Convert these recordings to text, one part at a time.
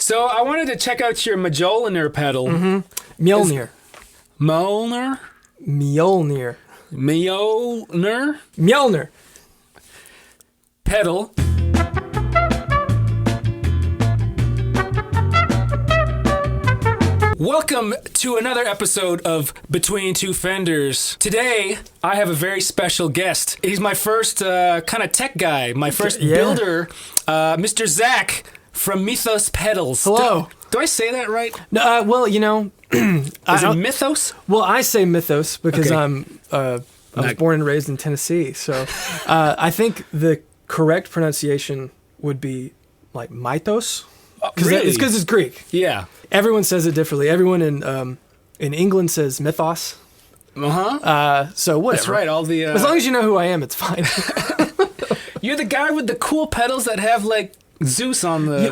So I wanted to check out your Mjolnir pedal. Mm-hmm. Mjolnir. Mjolnir? Mjolnir. Mjolnir? Mjolnir. Pedal. Welcome to another episode of Between Two Fenders. Today, I have a very special guest. He's my first kind of tech guy, my first builder, Mr. Zach from Mythos Pedals. Hello. Do I say that right? No, well, you know... Is it Mythos? Well, I say Mythos because Okay. I was born and raised in Tennessee. So I think the correct pronunciation would be like Mythos. Really? It's because it's Greek. Yeah. Everyone says it differently. Everyone in England says Mythos. Uh-huh. So whatever. That's right. All the As long as you know who I am, it's fine. You're the guy with the cool pedals that have like Zeus on the.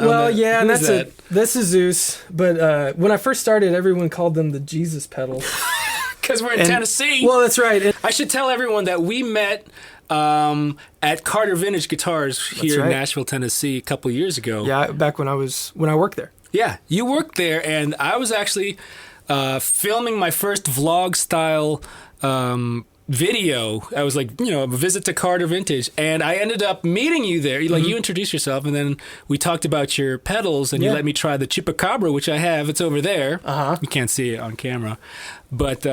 And that's it. This is Zeus. But when I first started, everyone called them the Jesus pedals. Because we're in Tennessee. Well, that's right. I should tell everyone that we met at Carter Vintage Guitars here in Nashville, Tennessee, a couple years ago. Yeah, back when I worked there. Yeah, you worked there, and I was actually filming my first vlog-style video. I was like, a visit to Carter Vintage, and I ended up meeting you there. Like, you introduced yourself, and then we talked about your pedals, and you let me try the Chupacabra, which I have. It's over there. Uh-huh. You can't see it on camera, but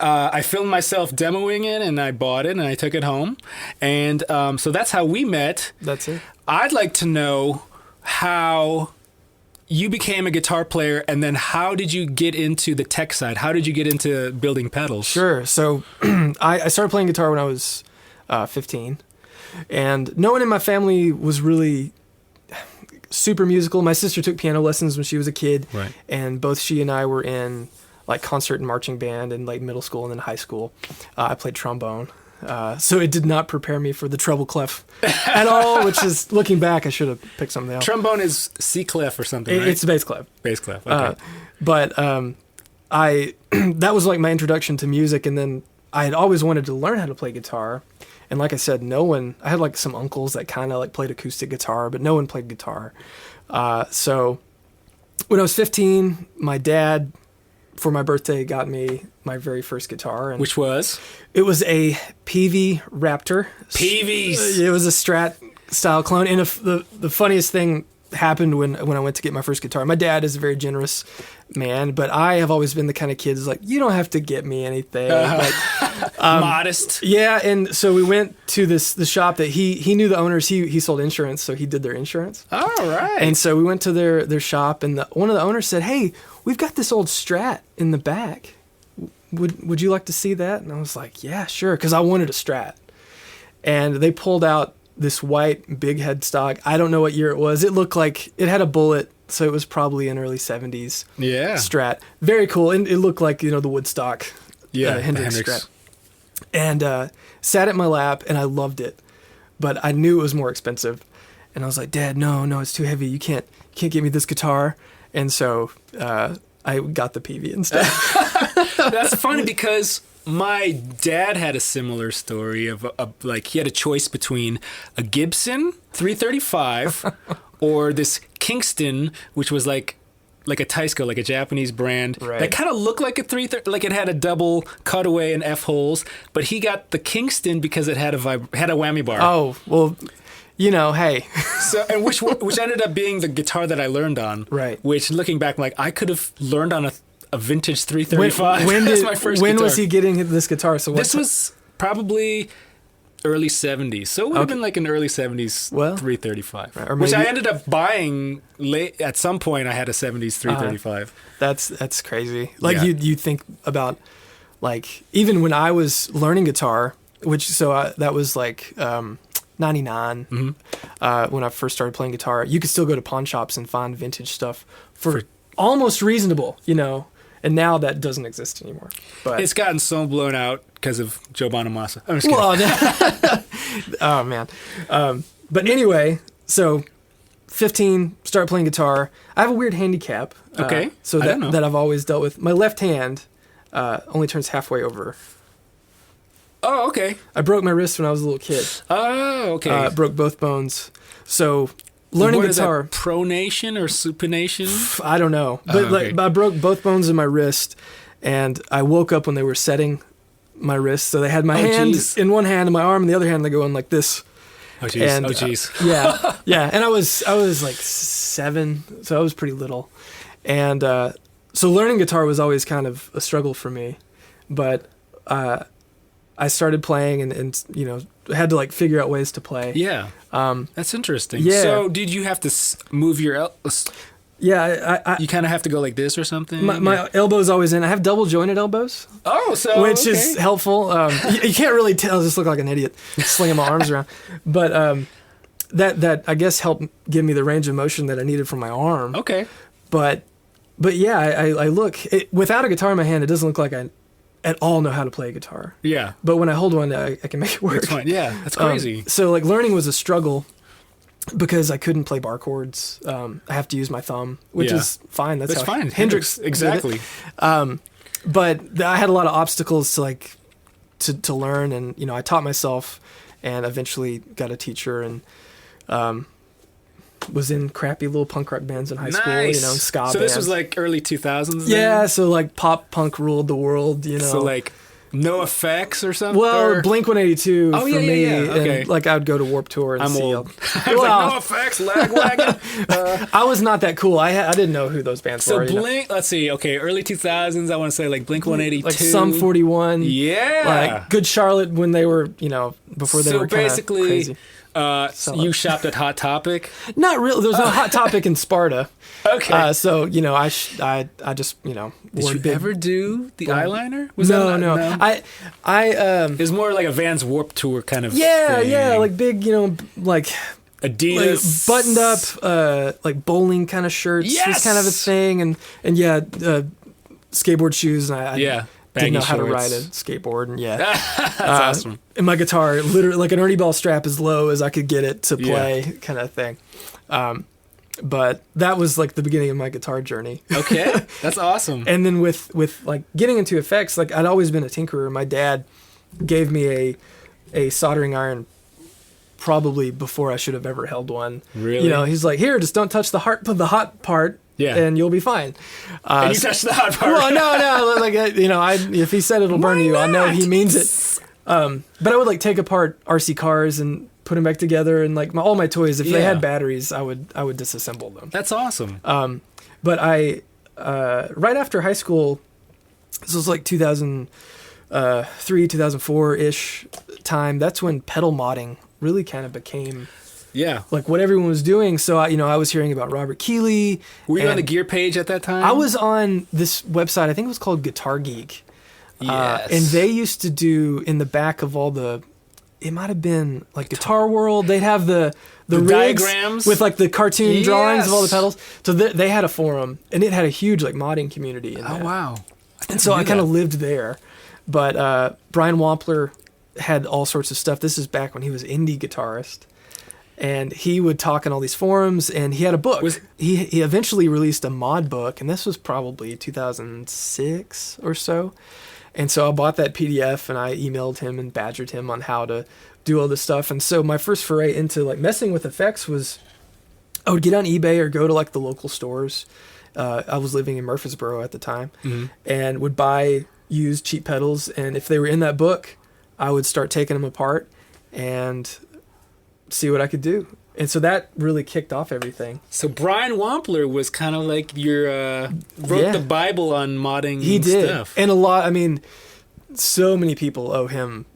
I filmed myself demoing it, and I bought it, and I took it home, and so that's how we met. That's it. I'd like to know how you became a guitar player, and then how did you get into the tech side? How did you get into building pedals? Sure. So I started playing guitar when I was 15, and no one in my family was really super musical. My sister took piano lessons when she was a kid, right. And both she and I were in like concert and marching band in like middle school and then high school. I played trombone. So it did not prepare me for the treble clef at all, which is, looking back, I should have picked something else. Trombone is C clef or something, right? It's bass clef. Bass clef, okay. But I that was like my introduction to music, and then I had always wanted to learn how to play guitar. And like I said, I had like some uncles that kind of like played acoustic guitar, but no one played guitar. So when I was 15, my dad, for my birthday, got me my very first guitar. And which was? It was a PV Raptor. PVs! It was a Strat style clone. And the funniest thing happened when I went to get my first guitar. My dad is a very generous man, but I have always been the kind of kid who's like, you don't have to get me anything. Modest. Yeah, and so we went to the shop that he knew the owners. He sold insurance, so he did their insurance. All right. And so we went to their shop, and one of the owners said, "Hey, we've got this old Strat in the back. Would you like to see that?" And I was like, "Yeah, sure," because I wanted a Strat. And they pulled out this white big headstock. I don't know what year it was. It looked like it had a bullet, so it was probably an early 70s Strat. Very cool. And it looked like, the Woodstock Hendrix Strat. And sat at my lap, and I loved it. But I knew it was more expensive. And I was like, "Dad, no, it's too heavy. You can't get me this guitar." And so I got the PV instead. That's funny because my dad had a similar story of like he had a choice between a Gibson 335 or this Kingston, which was like a Taisco, like a Japanese brand that kind of looked like a 330, like it had a double cutaway and F holes, but he got the Kingston because it had a whammy bar. Oh, well, hey. So, and which ended up being the guitar that I learned on. Right. Which, looking back, I'm like, I could have learned on a vintage 335. That's my first when guitar. was he getting this guitar? So this was probably early 70s. So it would have been like an early 70s 335. Right, which I ended up buying late. At some point, I had a 70s 335. That's crazy. Like, you think about, like, even when I was learning guitar, that was like 99, when I first started playing guitar, you could still go to pawn shops and find vintage stuff for almost reasonable, and now that doesn't exist anymore. But it's gotten so blown out because of Joe Bonamassa. I'm just kidding. Oh, man. But anyway, so 15, start playing guitar. I have a weird handicap. Okay. So that I've always dealt with. My left hand only turns halfway over. Oh, okay. I broke my wrist when I was a little kid. Oh, okay. Broke both bones. So learning What is that, guitar. pronation or supination? I don't know, but okay. I broke both bones in my wrist, and I woke up when they were setting my wrist. So they had my hand geez. in one hand and my arm in the other hand. They go in like this. Oh jeez. And, Oh jeez. Yeah, and I was like 7, so I was pretty little, and so learning guitar was always kind of a struggle for me, but I started playing and you know had to like figure out ways to play. Yeah. That's interesting. yeah. So did you have to move your? Yeah, You kind of have to go like this or something. my elbow's always in. I have double jointed elbows, Oh, so which is helpful. You can't really tell. I just look like an idiot slinging my arms around. But that I guess helped give me the range of motion that I needed from my arm. okay. But yeah, I look without a guitar in my hand, it doesn't look like I at all know how to play a guitar. Yeah. But when I hold one, I can make it work. It's fine. Yeah, that's crazy. So like learning was a struggle because I couldn't play bar chords. I have to use my thumb, which Yeah. is fine. That's how fine. Hendrix did it. exactly. But I had a lot of obstacles to like to learn, and you know I taught myself, and eventually got a teacher, and was in crappy little punk rock bands in high school, you know, and ska So this bands. was like early 2000s. Yeah, then? so like pop punk ruled the world, you know. So like no effects or something. well, or? Blink 182 Oh, for yeah, yeah, me, yeah. Okay. and like I would go to Warped Tour and I'm see. old. I was like, no effects, Lagwagon. I was not that cool. I didn't know who those bands So were. you know. Blink, let's see. Okay, early 2000s. I want to say like Blink 182, like Sum 41, Yeah. like Good Charlotte when they were, you know, before they so were kind of basically, crazy. you shopped at Hot Topic. Not really. There's no Hot Topic in Sparta. Okay. So you know, I just you know. Did wore you big- ever do the Blink. eyeliner? Was No, that no. It was more like a Vans Warped Tour kind of Yeah, thing. yeah, like big, you know, like Adidas. buttoned up, like bowling kind of shirts. Was Yes! kind of a thing, and yeah, skateboard shoes, and I Yeah. didn't know baggy how to shorts. ride a skateboard, and yeah. That's awesome. And my guitar, literally like an Ernie Ball strap as low as I could get it to play, kind of thing. But that was like the beginning of my guitar journey. Okay, that's awesome. And then with like getting into effects, like I'd always been a tinkerer. My dad gave me a soldering iron probably before I should have ever held one. Really? You know, he's like, here, just don't touch the hot part. Yeah. And you'll be fine. And you touched the hot part. Well, no, like you know, if he said it'll burn you, I know he means it. But I would like take apart RC cars and put them back together, and like all my toys, if they Yeah. had batteries, I would disassemble them. That's awesome. But I right after high school, this was like 2003, 2004 ish time. That's when pedal modding really kind of became Yeah. like what everyone was doing. So I was hearing about Robert Keeley. Were you on the and gear page at that time? I was on this website. I think it was called Guitar Geek. Yes. And they used to do in the back of all the. It might have been like Guitar World. They'd have the rigs diagrams with like the cartoon drawings of all the Yes. pedals. So they had a forum, and it had a huge like modding community in Oh there. wow. And so I knew kind of that. lived there. But Brian Wampler had all sorts of stuff. This is back when he was indie guitarist. And he would talk in all these forums, and he had a book. He eventually released a mod book, and this was probably 2006 or so. And so I bought that PDF, and I emailed him and badgered him on how to do all this stuff. And so my first foray into like messing with effects was I would get on eBay or go to like the local stores. I was living in Murfreesboro at the time, and would buy used cheap pedals. And if they were in that book, I would start taking them apart and see what I could do. And so that really kicked off everything. So Brian Wampler was kind of like your wrote Yeah. the Bible on modding He did. stuff. And so many people owe him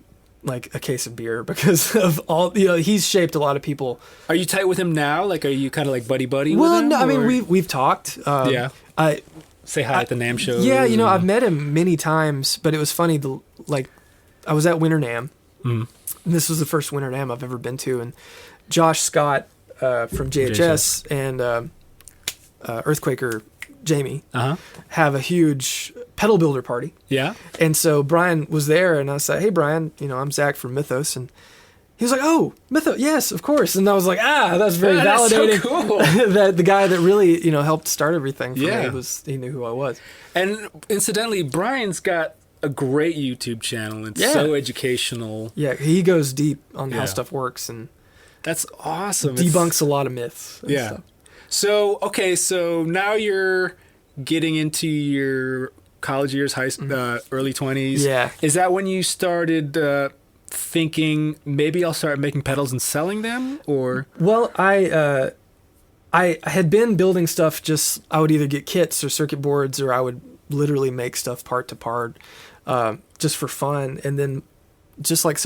like a case of beer because of all, he's shaped a lot of people. Are you tight with him now? Like, are you kind of like buddy Well, with him? no, I mean, or- we've talked. Yeah. I say hi at the NAMM show. Yeah, I've met him many times, but it was funny. I was at Winter NAMM. And this was the first Winter NAMM I've ever been to, and Josh Scott from JHS and Earthquaker Jamie have a huge pedal builder party. Yeah. And so Brian was there, and I said, "Hey, Brian, I'm Zach from Mythos," and he was like, "Oh, Mythos, yes, of course." And I was like, that's very That's so validating. cool. That the guy that really, helped start everything for Yeah. me he knew who I was. And incidentally, Brian's got a great YouTube channel. It's Yeah. so educational. Yeah, he goes deep on how Yeah. stuff works, and That's awesome. Debunks a lot of myths. And Yeah. stuff. So, okay, so now you're getting into your college years, early 20s. Yeah. Is that when you started thinking maybe I'll start making pedals and selling them, or? Well, I had been building stuff. I would either get kits or circuit boards, or I would literally make stuff part to part, just for fun. And then, just like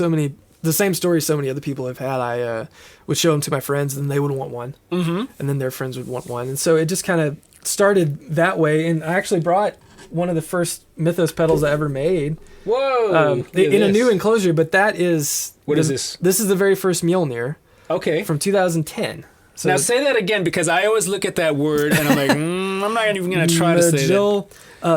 the same story so many other people have had, I would show them to my friends, and they would want one, and then their friends would want one, and so it just kind of started that way. And I actually brought one of the first Mythos pedals I ever made. Whoa! In a new enclosure, but that is What is this? This is the very first Mjolnir. Okay. From 2010. So now say that again, because I always look at that word and I'm like, I'm not even going to try to say that.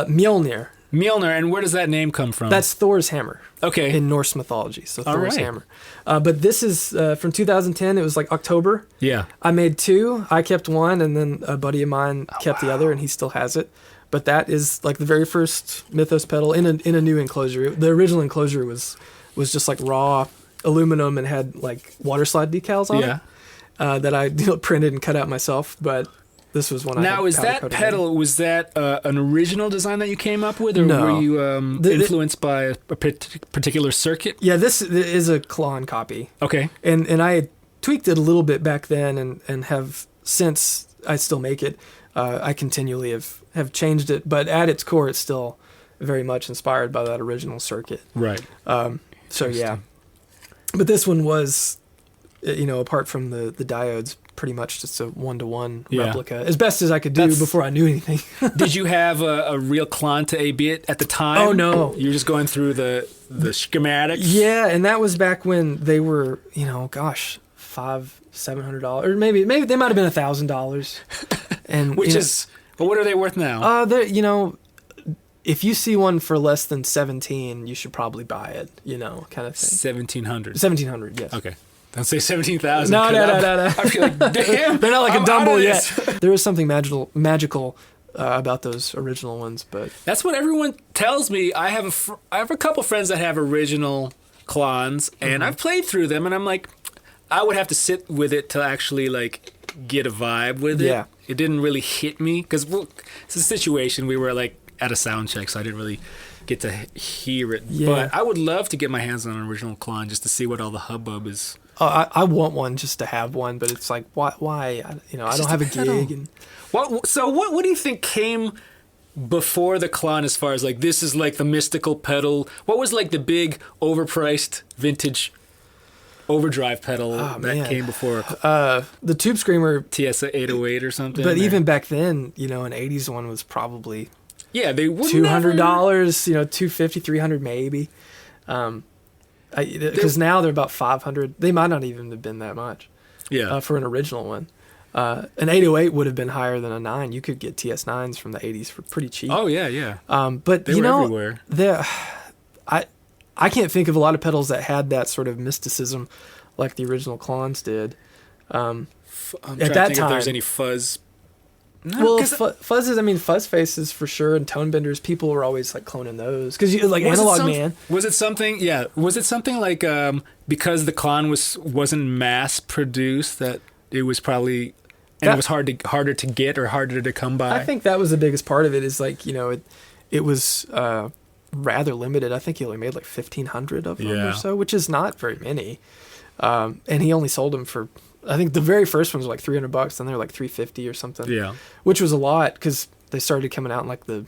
Mjolnir. Mjolnir, and where does that name come from? That's Thor's hammer. Okay. In Norse mythology, so All Thor's right. hammer. But this is from 2010. It was like October. Yeah. I made two. I kept one, and then a buddy of mine kept the other, and he still has it. But that is like the very first Mythos pedal in a new enclosure. The original enclosure was just like raw aluminum and had like water slide decals on it that I printed and cut out myself. But this was one. Now, is that pedal, was that an original design that you came up with, or No. were you influenced by a particular circuit? Yeah, this is a Klon copy. Okay. And I had tweaked it a little bit back then, and have since. I still make it. I continually have changed it, but at its core, it's still very much inspired by that original circuit. Right. So yeah, but this one was, apart from the diodes, pretty much just a 1-to-1 replica, as best as I could do before I knew anything. Did you have a real Klon to AB it at the time? Oh no, you were just going through the schematics. Yeah, and that was back when they were, $700, or maybe they might have been $1,000, and which is, well, what are they worth now? If you see one for less than 17, you should probably buy it, kind of thing. 1,700. 1,700, yes. Okay. Don't say 17,000. No. I feel like, damn. They're not like I'm a Dumble out of yet. this. There is something magical about those original ones, but that's what everyone tells me. I have a couple friends that have original Klons, and I've played through them, and I'm like, I would have to sit with it to actually like get a vibe with it. Yeah. It didn't really hit me because it's a situation we were like at a sound check, so I didn't really get to hear it. Yeah. But I would love to get my hands on an original Klon just to see what all the hubbub is. I want one just to have one, but it's like why I don't have a gig. And What do you think came before the Klon as far as like this is like the mystical pedal? What was like the big overpriced vintage overdrive pedal that came before the Tube Screamer TS 808 or something? But even back then, an 80s one was probably they would $200, $250, $300 maybe. Because now they're about $500. They might not even have been that much. Yeah. For an original one. An 808 would have been higher than a 9. You could get TS9s from the 80s for pretty cheap. Oh yeah. But they were everywhere. I can't think of a lot of pedals that had that sort of mysticism like the original Klons did. I'm at trying that to think time, if there's any fuzz. No, well, fuzz faces for sure, and tone benders. People were always like cloning those because like was Analog Man. Was it something? Yeah. Was it something like because the Klon wasn't mass produced that it was probably it was harder to get or harder to come by? I think that was the biggest part of it. Is like it was rather limited. I think he only made like 1,500 of them or so, which is not very many. And he only sold them for. I think the very first ones were like $300, then they're like $350 or something. Yeah, which was a lot because they started coming out in like the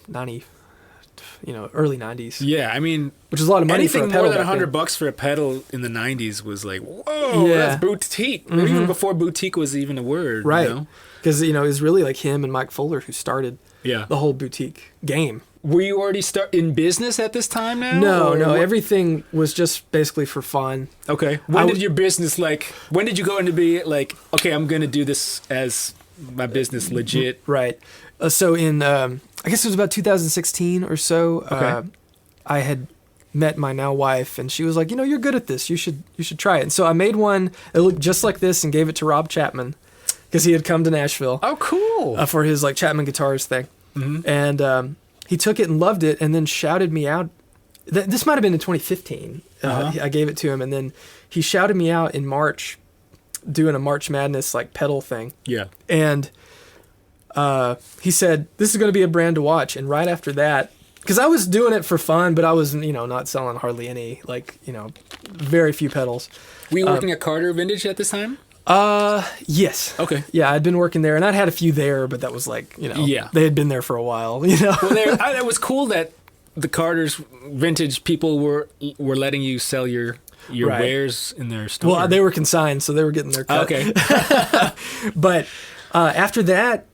early 90s. Yeah, I mean, which is a lot of money anything for a pedal. More than $100 for a pedal in the 90s was like, whoa, that's boutique. Maybe even before boutique was even a word, right? Because it was really like him and Mike Fuller who started the whole boutique game. Were you already in business at this time now? No. Everything was just basically for fun. Okay. When did your business when did you go into be like, okay, I'm going to do this as my business legit? Right. So in, I guess it was about 2016 or so, I had met my now wife and she was like, you're good at this. You should try it. And so I made one that looked just like this and gave it to Rob Chapman because he had come to Nashville. Oh, cool. For his like Chapman Guitars thing. Mm-hmm. And, he took it and loved it and then shouted me out. This might have been in 2015. I gave it to him and then he shouted me out in March doing a March Madness like pedal thing. Yeah. And he said, this is going to be a brand to watch. And right after that, because I was doing it for fun, but I was, not selling hardly any, very few pedals. Were you working at Carter Vintage at this time? Yes. Okay. Yeah, I'd been working there, and I'd had a few there, but that was Yeah. they had been there for a while, Well, it was cool that the Carter's Vintage people were letting you sell your Right. wares in their store. Well, they were consigned, so they were getting their cut. Okay. But after that,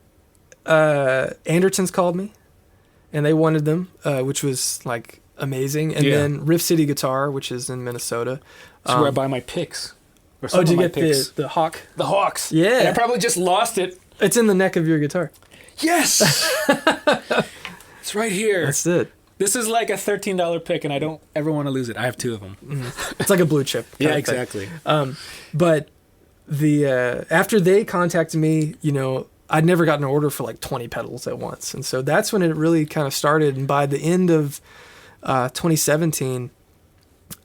Andertons called me, and they wanted them, which was like amazing. And then Riff City Guitar, which is in Minnesota. That's where I buy my picks. Or Oh, did you my get picks. the Hawk? The Hawks? Yeah. And I probably just lost it. It's in the neck of your guitar. Yes! It's right here. That's it. This is like a $13 pick, and I don't ever want to lose it. I have 2 of them. It's like a blue chip. Yeah, kind of thing. exactly. But after they contacted me, I'd never gotten an order for like 20 pedals at once. And so that's when it really kind of started. And by the end of 2017,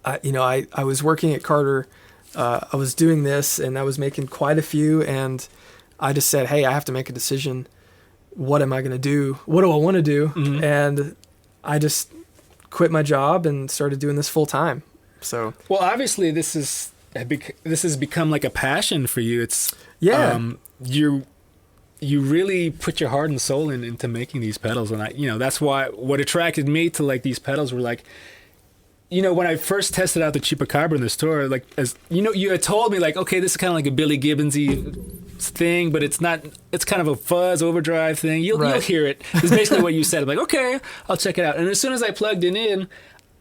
I was working at Carter. I was doing this, and I was making quite a few. And I just said, hey, I have to make a decision. What am I going to do? What do I want to do? Mm-hmm. And I just quit my job and started doing this full time. So, Well, obviously, this has become like a passion for you. It's you really put your heart and soul into making these pedals, and that's why what attracted me to like these pedals were like, when I first tested out the Chupacabra in the store, like as you had told me like, okay, this is kind of like a Billy Gibbonsy thing, but it's not. It's kind of a fuzz overdrive thing. You'll hear it. It's basically what you said. I'm like, okay, I'll check it out. And as soon as I plugged it in,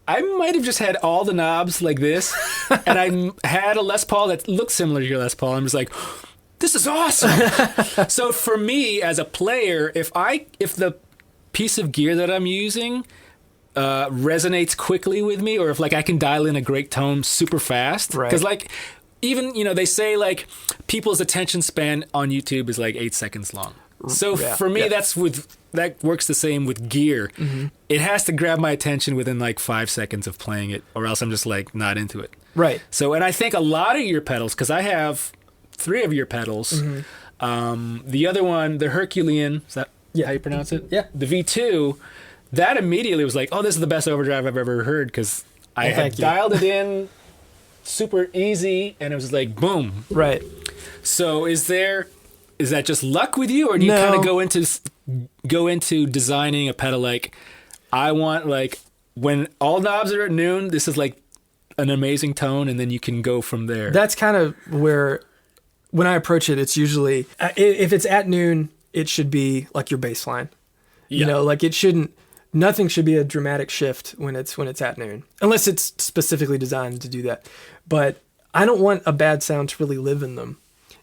I might have just had all the knobs like this, and I had a Les Paul that looked similar to your Les Paul. I'm just like, this is awesome. So for me as a player, if the piece of gear that I'm using resonates quickly with me, or if like I can dial in a great tone super fast, because like even they say like people's attention span on YouTube is like 8 seconds long. So for me, that works the same with gear. Mm-hmm. It has to grab my attention within like 5 seconds of playing it, or else I'm just like not into it. Right. So, and I think a lot of your pedals, because I have 3 of your pedals. Mm-hmm. The other one, the Herculean, is that how you pronounce it? Yeah. The V2, that immediately was like, oh, this is the best overdrive I've ever heard, because I had dialed it in super easy, and it was like, boom. Right. So is that just luck with you, or do you kind of go into designing a pedal like, I want like, when all knobs are at noon, this is like an amazing tone, and then you can go from there? That's kind of where, when I approach it, it's usually, if it's at noon, it should be like your bass line. Yeah. Like nothing should be a dramatic shift when it's at noon, unless it's specifically designed to do that. But I don't want a bad sound to really live in them,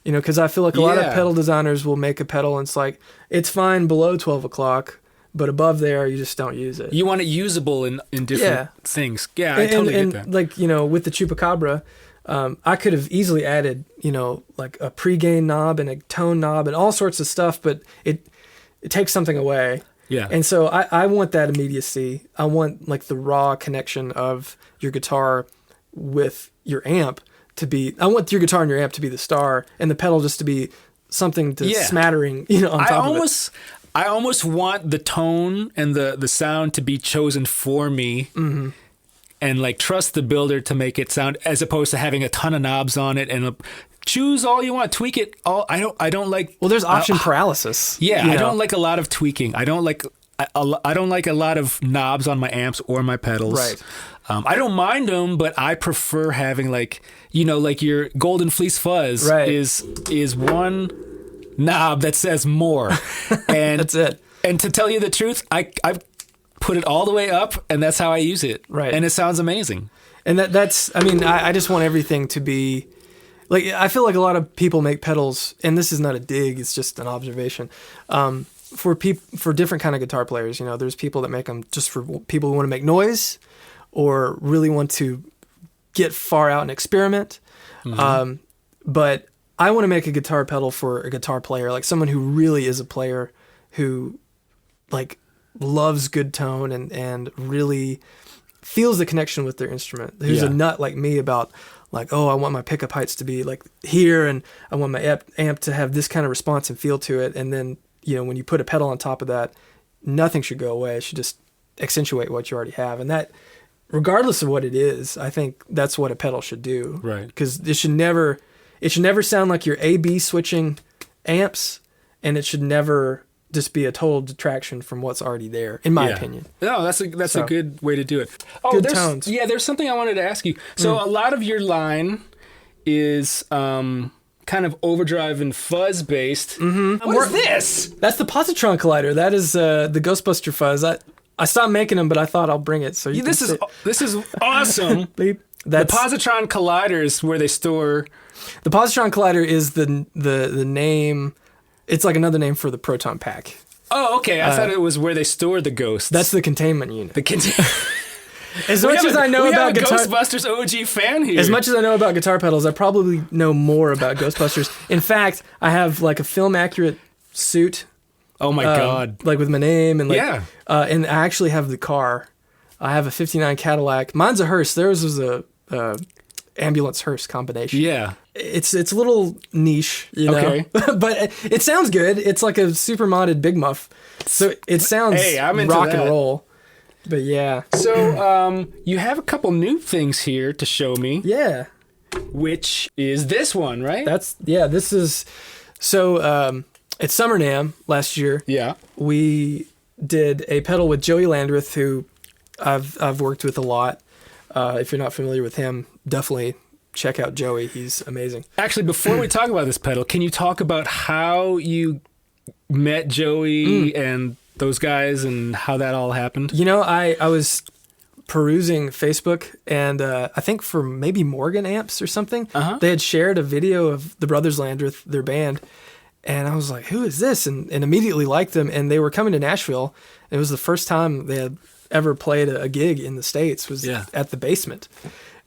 because I feel like a lot of pedal designers will make a pedal and it's like, it's fine below 12 o'clock, but above there, you just don't use it. You want it usable in different things. Yeah, I totally get that. Like, with the Chupacabra, I could have easily added, like a pre-gain knob and a tone knob and all sorts of stuff, but it takes something away. Yeah. And so I want that immediacy. I want like the raw connection of your guitar with your amp to be, I want your guitar and your amp to be the star, and the pedal just to be something to smattering, on top of it. I almost want the tone and the sound to be chosen for me. Mm-hmm. And like trust the builder to make it sound, as opposed to having a ton of knobs on it and choose all you want, tweak it all. I don't like. Well, there's option paralysis. Yeah, I don't like a lot of tweaking. I don't like a lot of knobs on my amps or my pedals. Right. I don't mind them, but I prefer having like your Golden Fleece Fuzz is one knob that says more, and that's it. And to tell you the truth, I've put it all the way up, and that's how I use it. Right. And it sounds amazing. And that's, I just want everything to be, like, I feel like a lot of people make pedals, and this is not a dig, it's just an observation, for different kind of guitar players. There's people that make them just for people who want to make noise or really want to get far out and experiment. Mm-hmm. But I want to make a guitar pedal for a guitar player, like someone who really is a player who, like, loves good tone and really feels the connection with their instrument, who's a nut like me about like, oh, I want my pickup heights to be like here, and I want my amp to have this kind of response and feel to it. And then, when you put a pedal on top of that, nothing should go away. It should just accentuate what you already have. And that, regardless of what it is, I think that's what a pedal should do. Right. Because it should never sound like you're A/B switching amps, and it should never just be a total detraction from what's already there, in my opinion. No, that's a good way to do it. Oh, good tones. Yeah, there's something I wanted to ask you. So a lot of your line is kind of overdrive and fuzz based. Mm-hmm. What is this? That's the Positron Collider. That is the Ghostbuster fuzz. I stopped making them, but I thought I'll bring it. So This is awesome. The Positron Collider is where they store. The Positron Collider is the name. It's like another name for the proton pack. Oh, okay. I thought it was where they store the ghosts. That's the containment unit. As much as I know about Ghostbusters OG fan here. As much as I know about guitar pedals, I probably know more about Ghostbusters. In fact, I have like a film accurate suit. Oh my God. Like with my name and yeah. And I actually have the car. I have a 59 Cadillac. Mine's a hearse. Theirs was a ambulance hearse combination. Yeah. It's a little niche, Okay. but it sounds good. It's like a super modded Big Muff. So it sounds I'm into rock that. and roll. But yeah. So you have a couple new things here to show me. Yeah. Which is this one, right? This is so at Summer NAMM last year. Yeah. We did a pedal with Joey Landreth, who I've worked with a lot. If you're not familiar with him, definitely check out Joey. He's amazing. Actually, before we talk about this pedal, can you talk about how you met Joey and those guys and how that all happened? I was perusing Facebook, and I think for maybe Morgan Amps or something, they had shared a video of the Brothers Landreth, their band, and I was like, who is this? And immediately liked them, and they were coming to Nashville. It was the first time they had ever played a gig in the States, was at the Basement.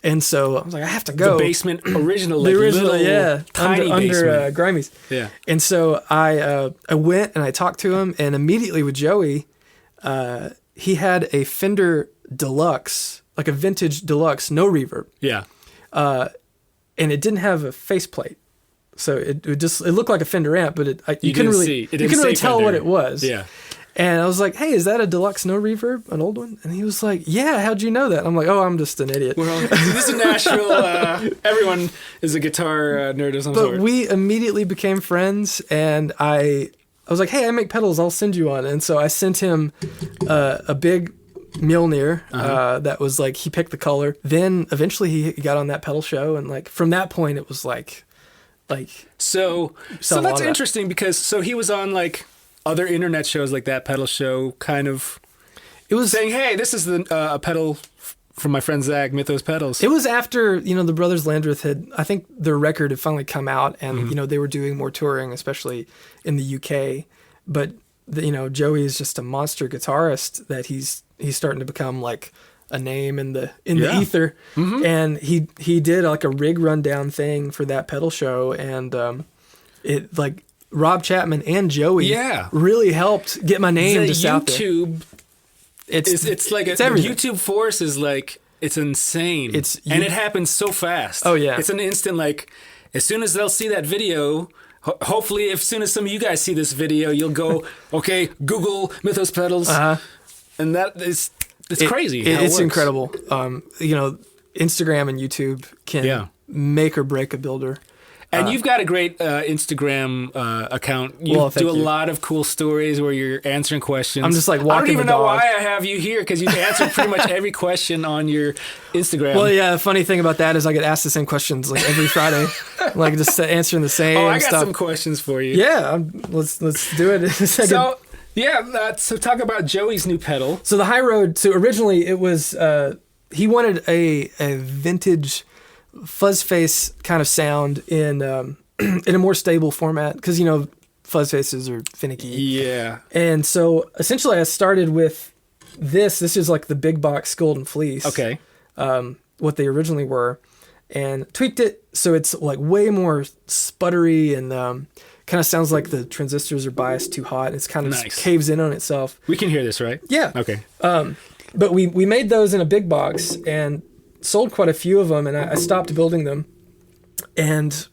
And so I was like, I have to go. The Basement original, the original, little, tiny under Grimey's. Yeah. And so I went and I talked to him, and immediately with Joey, he had a Fender Deluxe, like a vintage Deluxe, no reverb. Yeah. And it didn't have a faceplate. So it looked like a Fender amp, but you couldn't really tell what it was. Yeah. And I was like, hey, is that a Deluxe no reverb, an old one? And he was like, yeah, how'd you know that? And I'm like, oh, I'm just an idiot. This is Nashville. Everyone is a guitar nerd of some sort. But we immediately became friends, and I was like, hey, I make pedals, I'll send you one. And so I sent him a big Mjolnir that was like, he picked the color. Then eventually he got on that pedal show, and like from that point it was like so that's interesting because he was on like other internet shows like that pedal show, kind of. It was saying, "Hey, this is a pedal from my friend Zach, Mythos Pedals." It was after the Brothers Landreth had, I think their record had finally come out, and they were doing more touring, especially in the UK. But Joey is just a monster guitarist that he's starting to become like a name in the ether. And he did like a rig rundown thing for that pedal show, and it like. Rob Chapman and Joey really helped get my name just out there. YouTube, it's like the YouTube force is like, it's insane. And it happens so fast. Oh yeah. It's an instant, like as soon as they'll see that video, hopefully as soon as some of you guys see this video, you'll go, okay, Google Mythos Pedals. And that is, it's crazy. It's incredible. Instagram and YouTube can make or break a builder. And you've got a great Instagram account. You do a lot of cool stories where you're answering questions. I'm just like walking I don't even the dog. know why I have you here, because you answer pretty much every question on your Instagram. Well, yeah, the funny thing about that is I get asked the same questions like every Friday, like just answering the same I got stuff. some questions for you. Yeah, let's do it in a second. So, so talk about Joey's new pedal. So the High Road, originally it was, he wanted a vintage fuzz face kind of sound in a more stable format, because fuzz faces are finicky. Yeah. And so essentially I started with this is like the big box Golden Fleece. Okay. What they originally were, and tweaked it so it's like way more sputtery, and kind of sounds like the transistors are biased too hot. It's kind of just caves in on itself. We can hear this, right? Yeah. Okay. But we made those in a big box, and sold quite a few of them, and I stopped building them. And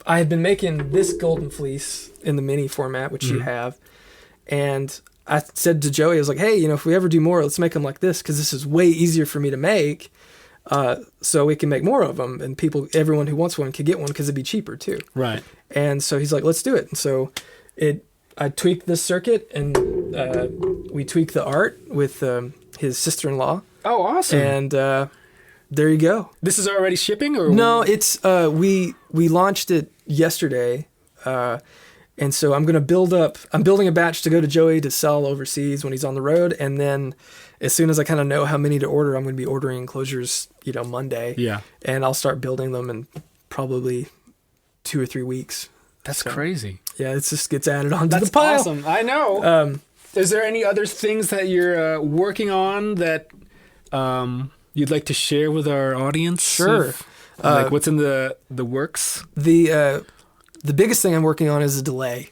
I had been making this golden fleece in the mini format, which you have. And I said to Joey, I was like, hey, if we ever do more, let's make them like this, because this is way easier for me to make. So we can make more of them, and everyone who wants one can get one because it'd be cheaper too. Right. And so he's like, let's do it. And so I tweaked this circuit, and we tweaked the art with his sister-in-law. Oh, awesome. And there you go. This is already shipping, or no? It's we launched it yesterday, and so I'm building a batch to go to Joey to sell overseas when he's on the road, and then as soon as I kind of know how many to order, I'm going to be ordering enclosures, Monday. Yeah. And I'll start building them in probably 2 or 3 weeks. That's crazy. Yeah, it just gets added onto That's the pile. awesome. I know. Is there any other things that you're working on that you'd like to share with our audience? Sure. Like what's in the works? The biggest thing I'm working on is a delay.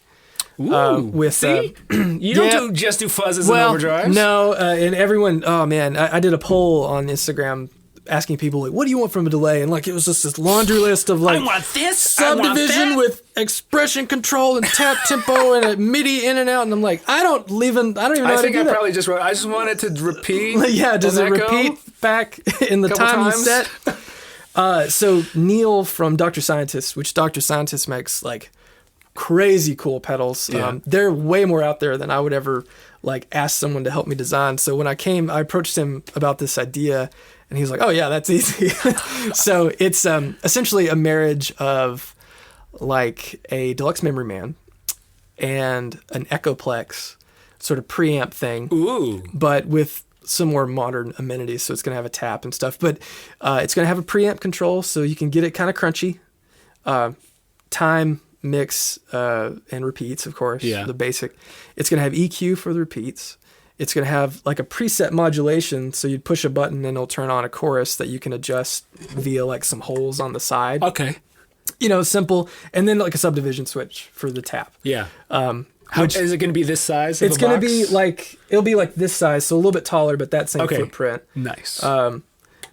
Ooh, see? You don't just do fuzzes and overdrives. No, and everyone, oh man, I did a poll on Instagram asking people, like, what do you want from a delay? And it was just this laundry list of I want this, subdivision with expression control and tap tempo and a MIDI in and out. And I'm like, I don't even know how to do that. I think I probably just wrote, I just want it to repeat. Yeah, does it repeat back in the time you set? So Neil from Dr. Scientist, which Dr. Scientist makes crazy cool pedals. Yeah. They're way more out there than I would ever ask someone to help me design. So when I approached him about this idea, and he was like, oh yeah, that's easy. So it's essentially a marriage of a deluxe memory man and an Echoplex sort of preamp thing. Ooh. But with some more modern amenities. So it's going to have a tap and stuff, but it's going to have a preamp control, so you can get it kind of crunchy. Time, mix, and repeats, of course. Yeah. The basic. It's going to have EQ for the repeats. It's going to have a preset modulation, so you'd push a button and it'll turn on a chorus that you can adjust via some holes on the side. Okay. Simple. And then a subdivision switch for the tap. Yeah. Is it going to be this size? It's going to be it'll be this size, so a little bit taller, but that same footprint. Nice.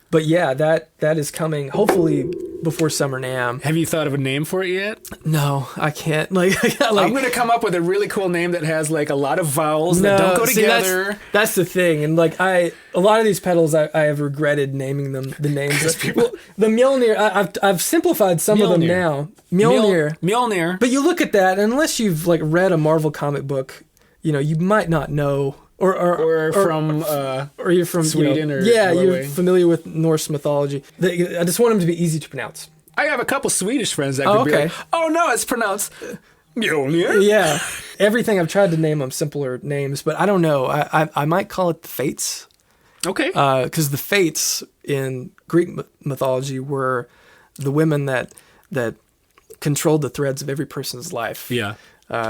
But yeah, that is coming hopefully before Summer NAMM. Have you thought of a name for it yet? No, I can't. I'm going to come up with a really cool name that has a lot of vowels that don't go together. That's the thing. And a lot of these pedals, I have regretted naming them the names. Well, the Mjolnir, I've simplified some of them now. Mjolnir. But you look at that, and unless you've read a Marvel comic book, you might not know. Or you're from Sweden, you're familiar with Norse mythology. I just want them to be easy to pronounce. I have a couple Swedish friends that could be oh no, it's pronounced Mjolnir. Yeah, everything I've tried to name them simpler names, but I don't know. I might call it the Fates. Okay. Because the Fates in Greek mythology were the women that controlled the threads of every person's life. Yeah.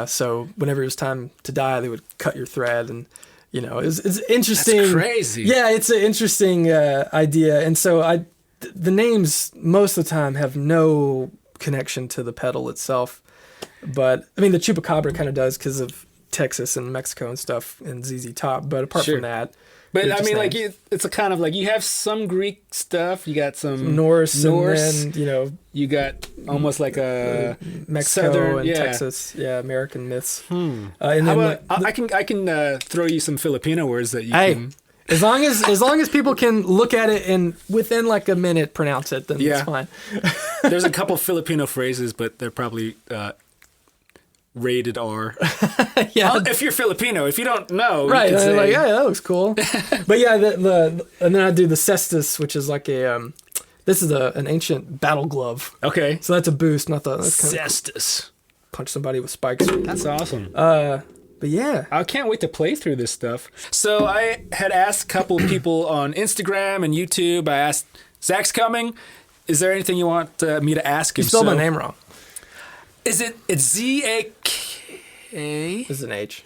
So whenever it was time to die, they would cut your thread, and it's interesting. That's crazy. Yeah, it's an interesting idea, and so the names most of the time have no connection to the pedal itself, but I mean the Chupacabra kind of does because of Texas and Mexico and stuff and ZZ Top, but apart from that. But I mean, it's a kind of you have some Greek stuff, you got some Norse, and then, you got almost a Mexico Southern, and Texas, American myths. And then I can throw you some Filipino words that you can. As long as people can look at it and within a minute pronounce it, then it's fine. There's a couple Filipino phrases, but they're probably rated R. Yeah. If you're Filipino, if you don't know, right? You can say, yeah, that looks cool. But yeah, and then I do the cestus, which is this is an ancient battle glove. Okay. So that's a boost, not the cestus. Punch somebody with spikes. That's awesome. But yeah, I can't wait to play through this stuff. So I had asked a couple of people on Instagram and YouTube. I asked, Zach's coming. Is there anything you want me to ask him? You spelled my name wrong. It's Z-A-K? It's an H.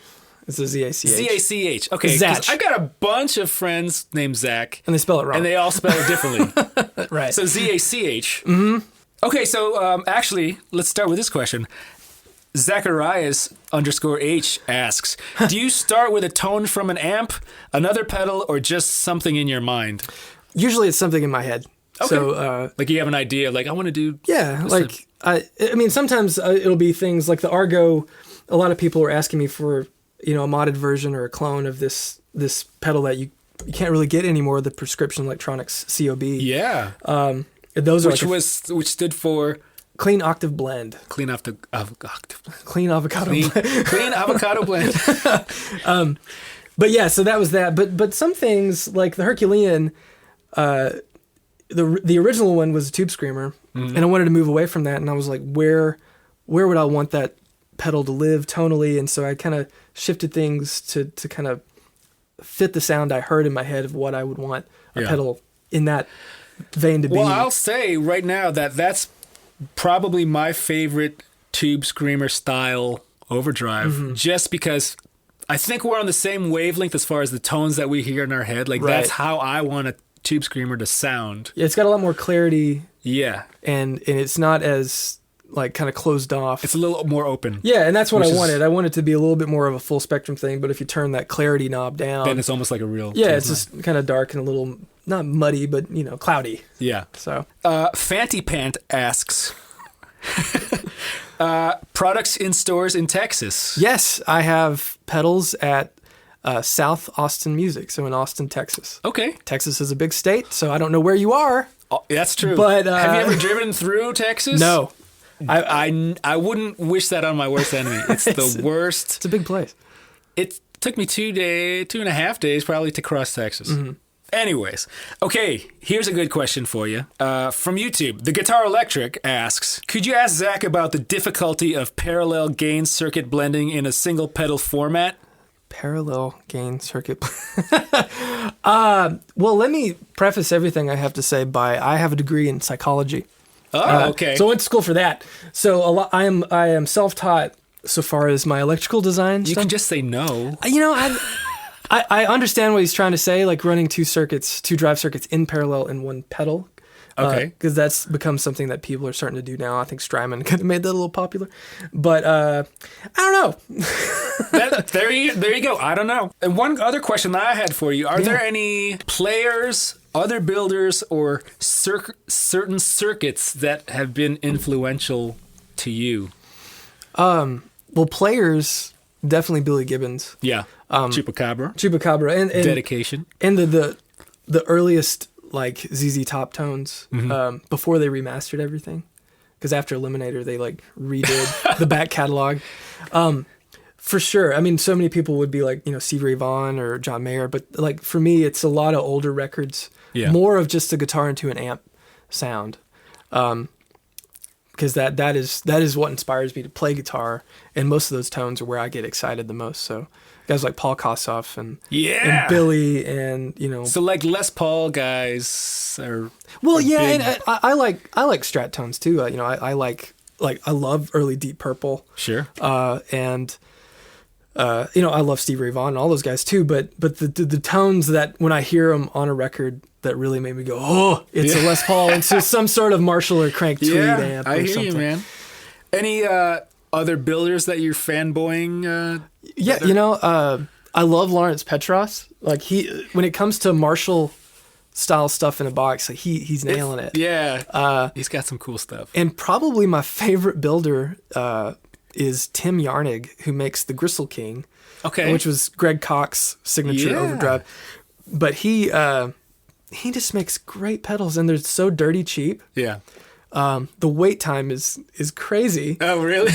It's a Z-A-C-H. Z-A-C-H. Okay. Zach. I've got a bunch of friends named Zach. And they spell it wrong. And they all spell it differently. Right. So Z-A-C-H. Mm-hmm. Okay, so actually, let's start with this question. Zacharias_H asks, do you start with a tone from an amp, another pedal, or just something in your mind? Usually it's something in my head. Okay. So like you have an idea, like I want to do. yeah, like I mean, sometimes it'll be things like the Argo. A lot of people are asking me for a modded version or a clone of this pedal that you can't really get anymore. The Prescription Electronics COB. Yeah. Those are which stood for Clean Octave Blend. Clean Octave. Clean Avocado Blend. Clean Avocado Blend. But yeah, so that was that. But some things like the Herculean, the original one was a Tube Screamer, and I wanted to move away from that. And I was like, where would I want that pedal to live tonally? And so I kind of shifted things to kind of fit the sound I heard in my head of what I would want a pedal in that vein to be. Well, I'll say right now that's probably my favorite Tube Screamer style overdrive, just because I think we're on the same wavelength as far as the tones that we hear in our head. Like that's how I want a Tube Screamer to sound. Yeah, it's got a lot more clarity. Yeah. And it's not as like kind of closed off. It's a little more open. Yeah, and that's what I wanted. I wanted it to be a little bit more of a full spectrum thing, but if you turn that clarity knob down, then it's almost like a real. Yeah, it's just kind of dark and a little not muddy, but cloudy. Yeah. So Fanty Pant asks products in stores in Texas. Yes, I have pedals at South Austin Music, so in Austin, Texas. Okay. Texas is a big state, so I don't know where you are. Oh, that's true. But have you ever driven through Texas? No. I wouldn't wish that on my worst enemy. It's the worst. It's a big place. It took me 2.5 days probably to cross Texas. Anyways, okay, here's a good question for you. From YouTube, The Guitar Electric asks, could you ask Zach about the difficulty of parallel gain circuit blending in a single pedal format? Parallel gain circuit. Well, let me preface everything I have to say by I have a degree in psychology. Oh, okay. So I went to school for that. So I am self-taught so far as my electrical design. You can just say no. I understand what he's trying to say, like running two drive circuits in parallel in one pedal. Okay. Because that's become something that people are starting to do now. I think Strymon kind of made that a little popular. But I don't know. There you go. I don't know. And one other question that I had for you. Are there any players, other builders, or certain circuits that have been influential to you? Well, players, definitely Billy Gibbons. Yeah. Chupacabra. And Dedication. And the earliest like ZZ Top tones before they remastered everything, because after Eliminator they like redid the back catalog. For sure. I mean, so many people would be like Stevie Ray Vaughan or John Mayer, but like for me it's a lot of older records, more of just a guitar into an amp sound, because that is what inspires me to play guitar, and most of those tones are where I get excited the most. So guys like Paul Kossoff and Billy and So like Les Paul guys are and I like Strat tones too. I love early Deep Purple. Sure. And I love Stevie Ray Vaughan and all those guys too. But the tones that when I hear them on a record that really made me go, oh, it's a Les Paul. It's just some sort of Marshall or Crank Tweed amp. I or hear something. you, man. Any other builders that you're fanboying? I love Lawrence Petros. Like when it comes to Marshall style stuff in a box, like he's nailing it. Yeah, he's got some cool stuff. And probably my favorite builder is Tim Yarnig, who makes the Gristle King, which was Greg Koch's signature overdrive. But he just makes great pedals, and they're so dirty cheap. Yeah. The wait time is crazy. Oh, really?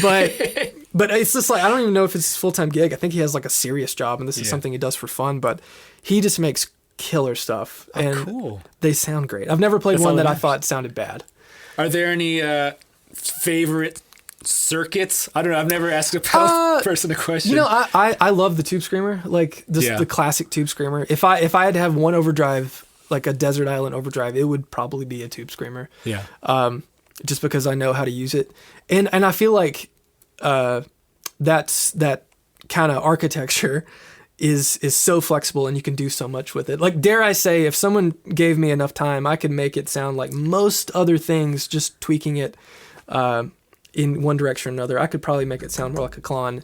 But it's just like, I don't even know if it's his full-time gig. I think he has like a serious job, and this is something he does for fun, but he just makes killer stuff. Oh, and cool. They sound great. I've never played one that I thought sounded bad. Are there any favorite circuits? I don't know. I've never asked a pedal person a question. I love the Tube Screamer, like the classic Tube Screamer. If I had to have one overdrive, like a Desert Island overdrive, it would probably be a Tube Screamer. Yeah. Just because I know how to use it, and I feel like that kind of architecture is so flexible, and you can do so much with it. Like, dare I say, if someone gave me enough time, I could make it sound like most other things, just tweaking it in one direction or another. I could probably make it sound more like a Klon.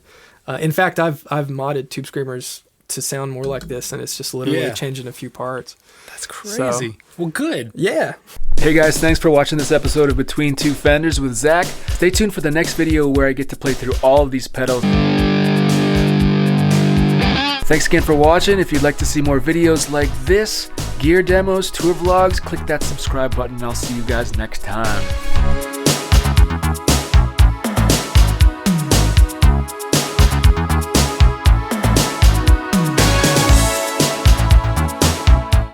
In fact, I've modded Tube Screamers to sound more like this, and it's just literally Yeah. changing a few parts. That's crazy. Well, good. Yeah. Hey guys, thanks for watching this episode of Between Two Fenders with Zach. Stay tuned for the next video where I get to play through all of these pedals. Thanks again for watching. If you'd like to see more videos like this, gear demos, tour vlogs, click that subscribe button and I'll see you guys next time.